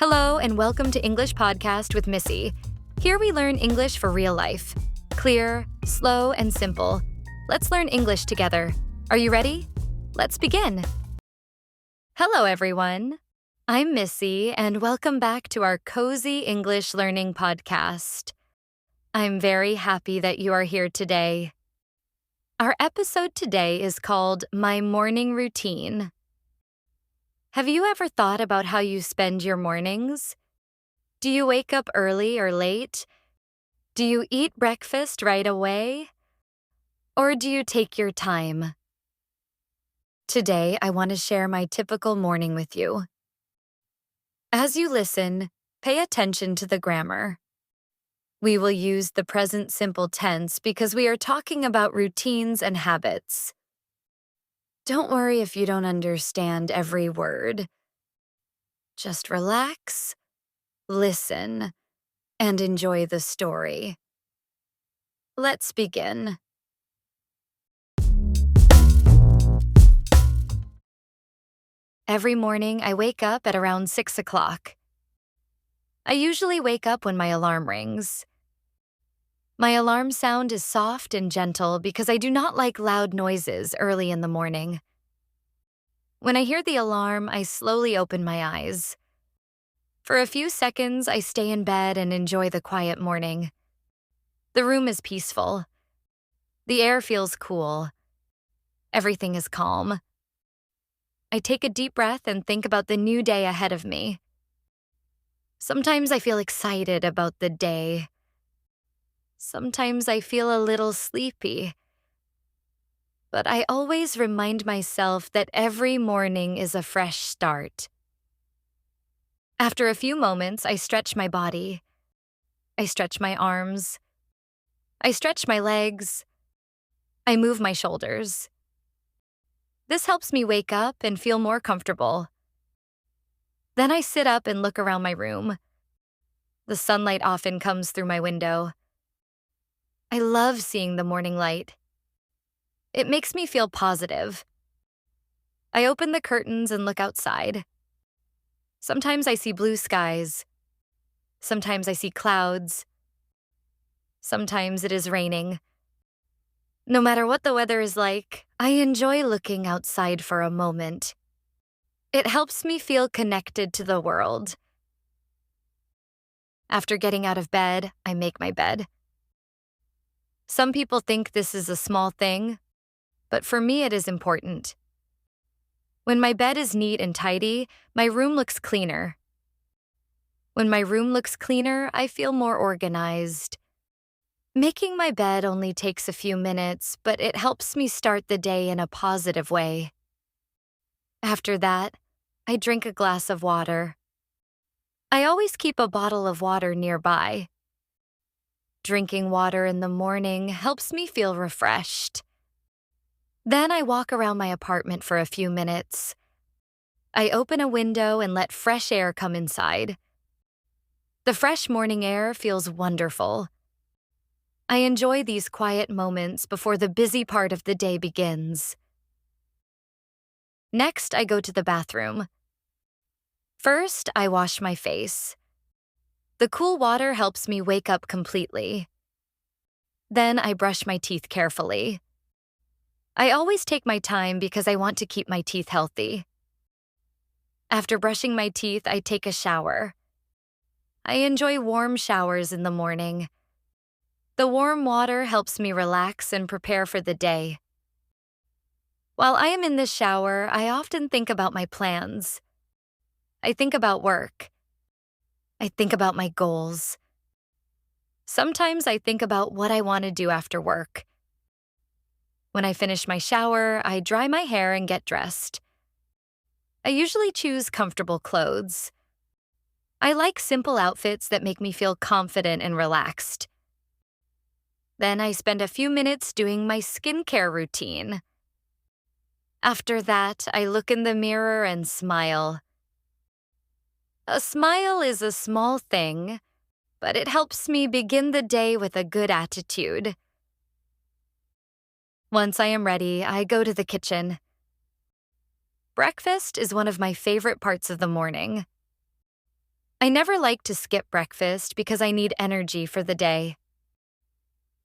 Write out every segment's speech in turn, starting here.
Hello, and welcome to English Podcast with Missy. Here we learn English for real life. Clear, slow, and simple. Let's learn English together. Are you ready? Let's begin. Hello, everyone. I'm Missy, and welcome back to our cozy English learning podcast. I'm very happy that you are here today. Our episode today is called My Morning Routine. Have you ever thought about how you spend your mornings? Do you wake up early or late? Do you eat breakfast right away? Or do you take your time? Today, I want to share my typical morning with you. As you listen, pay attention to the grammar. We will use the present simple tense because we are talking about routines and habits. Don't worry if you don't understand every word. Just relax, listen, and enjoy the story. Let's begin. Every morning, I wake up at around 6 o'clock. I usually wake up when my alarm rings. My alarm sound is soft and gentle because I do not like loud noises early in the morning. When I hear the alarm, I slowly open my eyes. For a few seconds, I stay in bed and enjoy the quiet morning. The room is peaceful. The air feels cool. Everything is calm. I take a deep breath and think about the new day ahead of me. Sometimes I feel excited about the day. Sometimes I feel a little sleepy. But I always remind myself that every morning is a fresh start. After a few moments, I stretch my body. I stretch my arms. I stretch my legs. I move my shoulders. This helps me wake up and feel more comfortable. Then I sit up and look around my room. The sunlight often comes through my window. I love seeing the morning light. It makes me feel positive. I open the curtains and look outside. Sometimes I see blue skies. Sometimes I see clouds. Sometimes it is raining. No matter what the weather is like, I enjoy looking outside for a moment. It helps me feel connected to the world. After getting out of bed, I make my bed. Some people think this is a small thing, but for me it is important. When my bed is neat and tidy, my room looks cleaner. When my room looks cleaner, I feel more organized. Making my bed only takes a few minutes, but it helps me start the day in a positive way. After that, I drink a glass of water. I always keep a bottle of water nearby. Drinking water in the morning helps me feel refreshed. Then I walk around my apartment for a few minutes. I open a window and let fresh air come inside. The fresh morning air feels wonderful. I enjoy these quiet moments before the busy part of the day begins. Next, I go to the bathroom. First, I wash my face. The cool water helps me wake up completely. Then I brush my teeth carefully. I always take my time because I want to keep my teeth healthy. After brushing my teeth, I take a shower. I enjoy warm showers in the morning. The warm water helps me relax and prepare for the day. While I am in the shower, I often think about my plans. I think about work. I think about my goals. Sometimes I think about what I want to do after work. When I finish my shower, I dry my hair and get dressed. I usually choose comfortable clothes. I like simple outfits that make me feel confident and relaxed. Then I spend a few minutes doing my skincare routine. After that, I look in the mirror and smile. A smile is a small thing, but it helps me begin the day with a good attitude. Once I am ready, I go to the kitchen. Breakfast is one of my favorite parts of the morning. I never like to skip breakfast because I need energy for the day.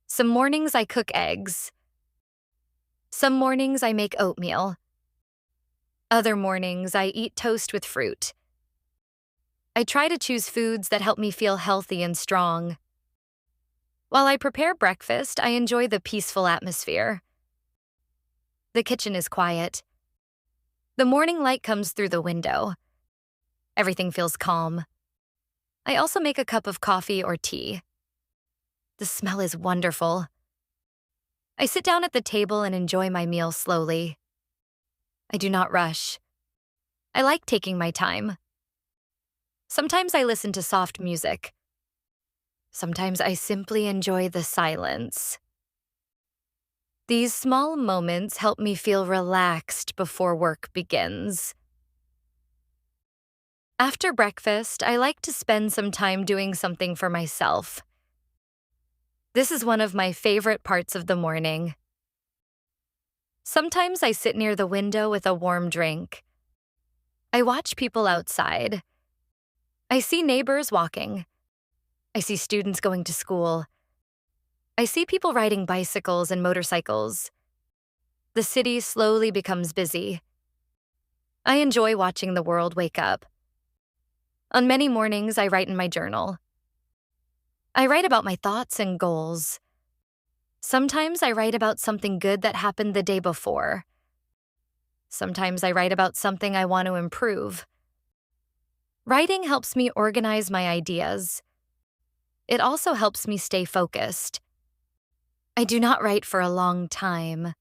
Some mornings I cook eggs. Some mornings I make oatmeal. Other mornings I eat toast with fruit. I try to choose foods that help me feel healthy and strong. While I prepare breakfast, I enjoy the peaceful atmosphere. The kitchen is quiet. The morning light comes through the window. Everything feels calm. I also make a cup of coffee or tea. The smell is wonderful. I sit down at the table and enjoy my meal slowly. I do not rush. I like taking my time. Sometimes I listen to soft music. Sometimes I simply enjoy the silence. These small moments help me feel relaxed before work begins. After breakfast, I like to spend some time doing something for myself. This is one of my favorite parts of the morning. Sometimes I sit near the window with a warm drink. I watch people outside. I see neighbors walking. I see students going to school. I see people riding bicycles and motorcycles. The city slowly becomes busy. I enjoy watching the world wake up. On many mornings, I write in my journal. I write about my thoughts and goals. Sometimes I write about something good that happened the day before. Sometimes I write about something I want to improve. Writing helps me organize my ideas. It also helps me stay focused. I do not write for a long time.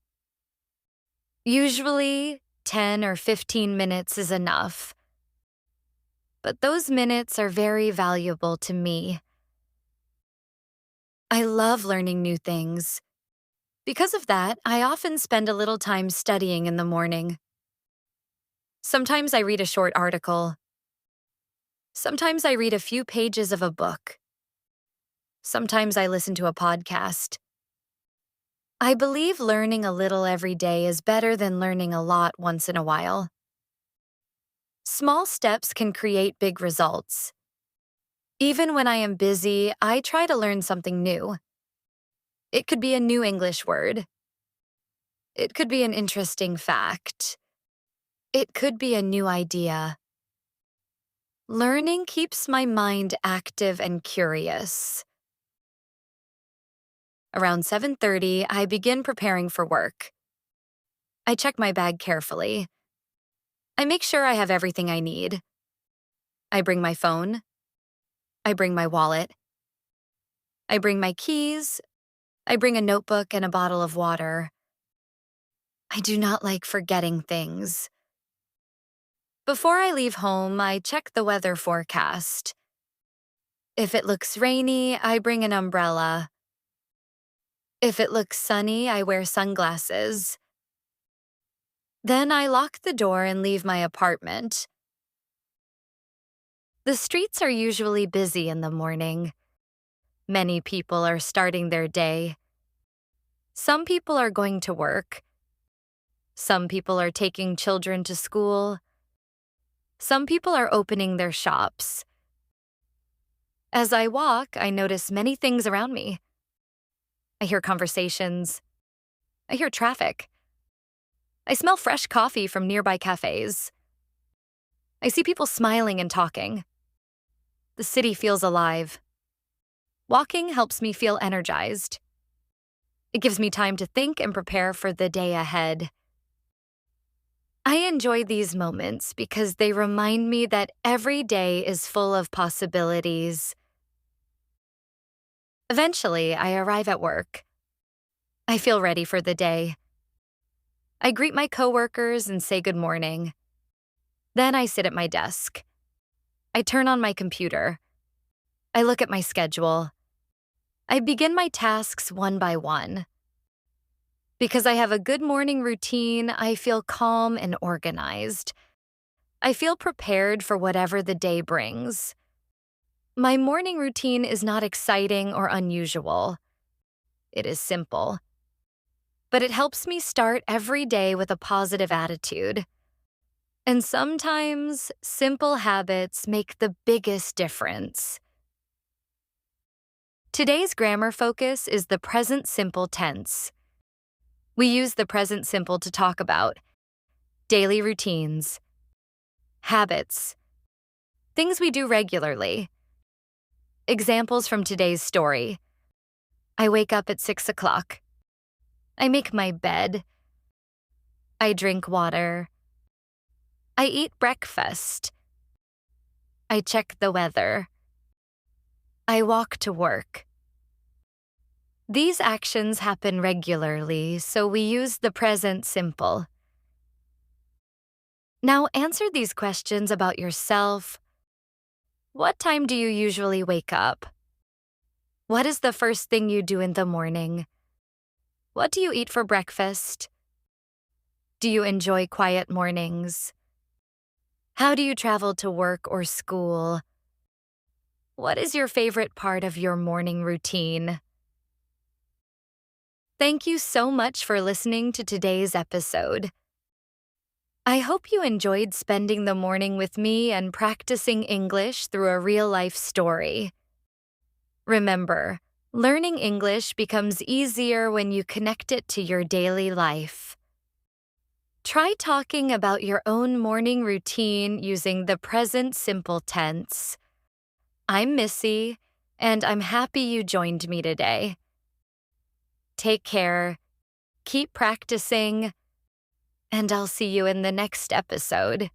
Usually, 10 or 15 minutes is enough. But those minutes are very valuable to me. I love learning new things. Because of that, I often spend a little time studying in the morning. Sometimes I read a short article. Sometimes I read a few pages of a book. Sometimes I listen to a podcast. I believe learning a little every day is better than learning a lot once in a while. Small steps can create big results. Even when I am busy, I try to learn something new. It could be a new English word. It could be an interesting fact. It could be a new idea. Learning keeps my mind active and curious. Around 7:30, I begin preparing for work. I check my bag carefully. I make sure I have everything I need. I bring my phone. I bring my wallet. I bring my keys. I bring a notebook and a bottle of water. I do not like forgetting things. Before I leave home, I check the weather forecast. If it looks rainy, I bring an umbrella. If it looks sunny, I wear sunglasses. Then I lock the door and leave my apartment. The streets are usually busy in the morning. Many people are starting their day. Some people are going to work. Some people are taking children to school. Some people are opening their shops. As I walk, I notice many things around me. I hear conversations. I hear traffic. I smell fresh coffee from nearby cafes. I see people smiling and talking. The city feels alive. Walking helps me feel energized. It gives me time to think and prepare for the day ahead. I enjoy these moments because they remind me that every day is full of possibilities. Eventually, I arrive at work. I feel ready for the day. I greet my coworkers and say good morning. Then I sit at my desk. I turn on my computer. I look at my schedule. I begin my tasks one by one. Because I have a good morning routine, I feel calm and organized. I feel prepared for whatever the day brings. My morning routine is not exciting or unusual. It is simple. But it helps me start every day with a positive attitude. And sometimes simple habits make the biggest difference. Today's grammar focus is the present simple tense. We use the present simple to talk about daily routines, habits, things we do regularly. Examples from today's story. I wake up at 6 o'clock. I make my bed. I drink water. I eat breakfast. I check the weather. I walk to work. These actions happen regularly, so we use the present simple. Now answer these questions about yourself. What time do you usually wake up? What is the first thing you do in the morning? What do you eat for breakfast? Do you enjoy quiet mornings? How do you travel to work or school? What is your favorite part of your morning routine? Thank you so much for listening to today's episode. I hope you enjoyed spending the morning with me and practicing English through a real-life story. Remember, learning English becomes easier when you connect it to your daily life. Try talking about your own morning routine using the present simple tense. I'm Missy, and I'm happy you joined me today. Take care, keep practicing, and I'll see you in the next episode.